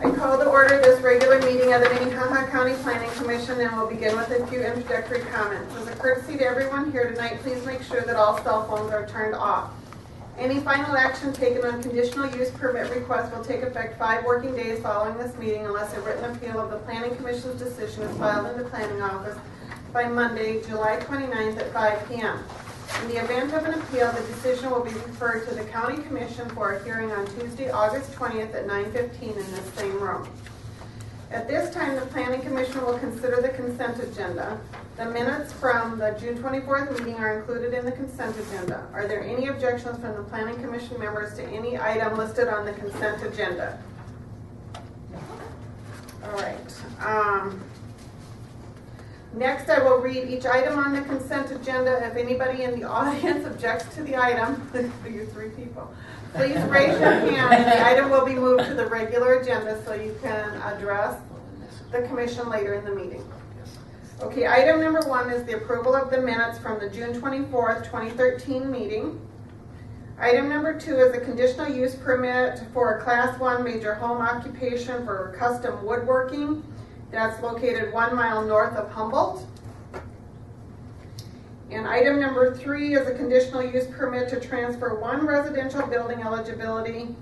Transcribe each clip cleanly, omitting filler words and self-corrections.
I call to order this regular meeting of the Minnehaha County Planning Commission and will begin with a few introductory comments. As a courtesy to everyone here tonight, please make sure that all cell phones are turned off. Any final action taken on conditional use permit request will take effect 5 working days following this meeting unless a written appeal of the Planning Commission's decision is filed in the Planning Office by Monday, July 29th at 5 p.m. In the event of an appeal, the decision will be referred to the County Commission for a hearing on Tuesday, August 20th at 9:15 in this same room. At this time, the Planning Commission will consider the consent agenda. The minutes from the June 24th meeting are included in the consent agenda. Are there any objections from the Planning Commission members to any item listed on the consent agenda? All right. Next, I will read each item on the consent agenda. If anybody in the audience objects to the item, you 3 people, please raise your hand and the item will be moved to the regular agenda so you can address the commission later in the meeting. Okay, item number 1 is the approval of the minutes from the June 24th, 2013 meeting. Item number 2 is a conditional use permit for a Class 1 major home occupation for custom woodworking. That's located 1 mile north of Humboldt. And item number 3 is a conditional use permit to transfer 1 residential building eligibility.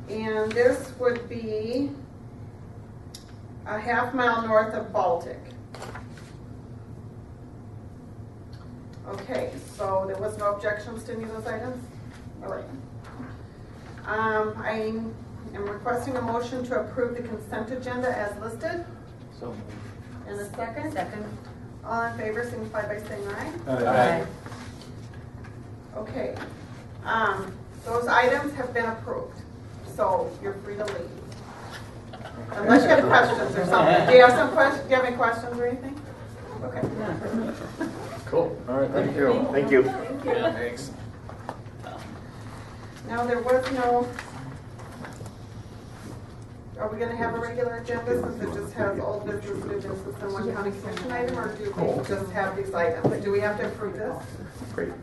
And this would be a ½ mile north of Baltic. Okay, so there was no objections to any of those items? All right. I'm requesting a motion to approve the consent agenda as listed. So moved. And a second? Second. All in favor signify by saying aye. Aye. Okay. Those items have been approved, so you're free to leave. Unless you have questions or something. Do you have some questions? Do you have any questions or anything? Okay. Cool. All right. Thank you. Thank you. Thank you. Yeah, thanks. Now, there was no... Are we going to have a regular agenda since it just has old business, new business, and 1 county commission item, or do we just have these items? But do we have to approve this? Great.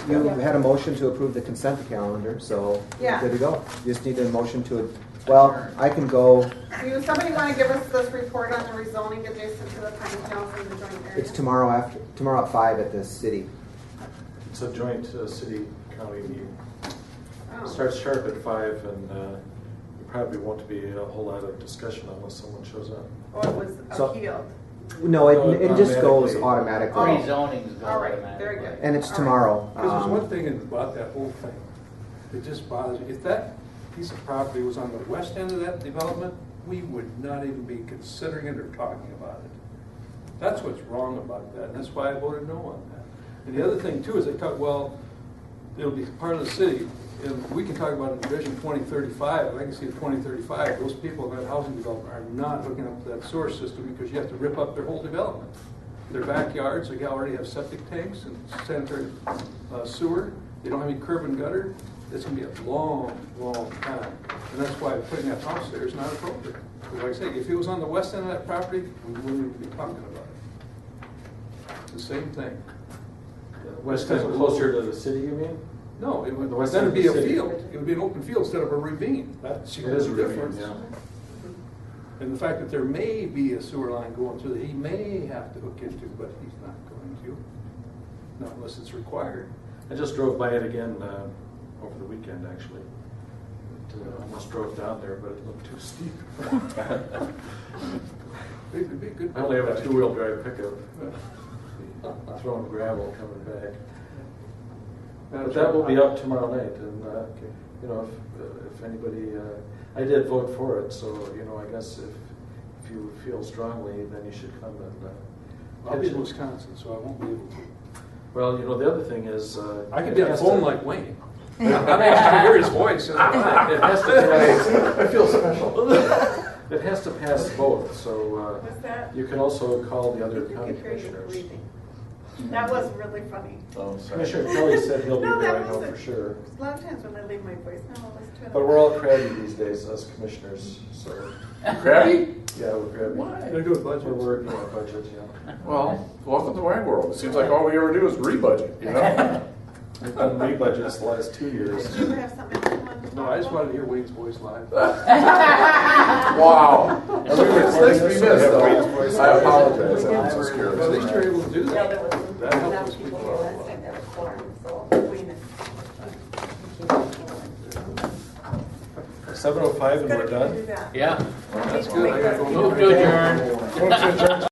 You had a motion to approve the consent calendar, so Yeah. you're good to go. You just need a motion to, well, I can go, Do somebody want to give us this report on the rezoning adjacent to the planning council in the joint area? it's tomorrow at 5 at the city. It's a joint city-county meeting. Oh. Starts sharp at 5, and there probably won't be a whole lot of discussion unless someone shows up. Oh, it was So- appealed. No, it just goes Automatically. automatically. Rezoning's going All right, automatically. very good. And it's All right. tomorrow. Because there's one thing about that whole thing that just bothers me. If that piece of property was on the west end of that development, we would not even be considering it or talking about it. That's what's wrong about that, and that's why I voted no on that. And the other thing too is they talk, well, it'll be part of the city, and we can talk about a Division 2035, and I can see a 2035, those people in that housing development are not hooking up to that sewer system because you have to rip up their whole development. Their backyards, they already have septic tanks and sanitary sewer. They don't have any curb and gutter. It's going to be a long, long time. And that's why putting that house there is not appropriate. Because like I say, if it was on the west end of that property, we wouldn't even be talking about it. It's the same thing. West end closer to the city, you mean? No, it would The west then end it'd of be the a city. field. It would be an open field instead of a ravine. That's It is a the ravine, difference. yeah. And the fact that there may be a sewer line going through that he may have to hook into, but he's not going to, not unless it's required. I just drove by it again over the weekend, actually. Almost drove down there, but it looked too steep. It'd be a good. I only have a 2-wheel drive pickup. Throwing gravel coming back. But that will be up tomorrow night, and you know, if anybody, I did vote for it, so you know, I guess if you feel strongly, then you should come and. I'll be in Wisconsin, so I won't be able to. Well, you know, the other thing is, I could be on the phone like Wayne. I'm anxious to hear his voice. it has to pass. I feel special. It has to pass both, so What's that? you can also call the other I county could hear you commissioners. breathing. That was really funny. Oh, sorry. Commissioner Kelly said he'll be No, there, that I know wasn't. for sure. A lot of times when I leave my voicemail, I'll listen to it. But we're all crabby these days, us commissioners, so, Crabby? yeah, we're crabby. Gotta do with budgets. We're working on budget, yeah. Well, welcome to my world. It seems like all we ever do is rebudget, you know? We've done re-budgets the last 2 years. Did you ever have something you wanted to No, I just wanted to hear Wayne's voice live. Wow. It's nice to be missed, though. I apologize, I'm so scared. Well, at least you're able to do Yeah, that. there was. That helped us enough speak people well. last time there was quorum, so we missed. 7:05 and we're done? Do that. Yeah. That's good. I gotta go. Move to adjourn.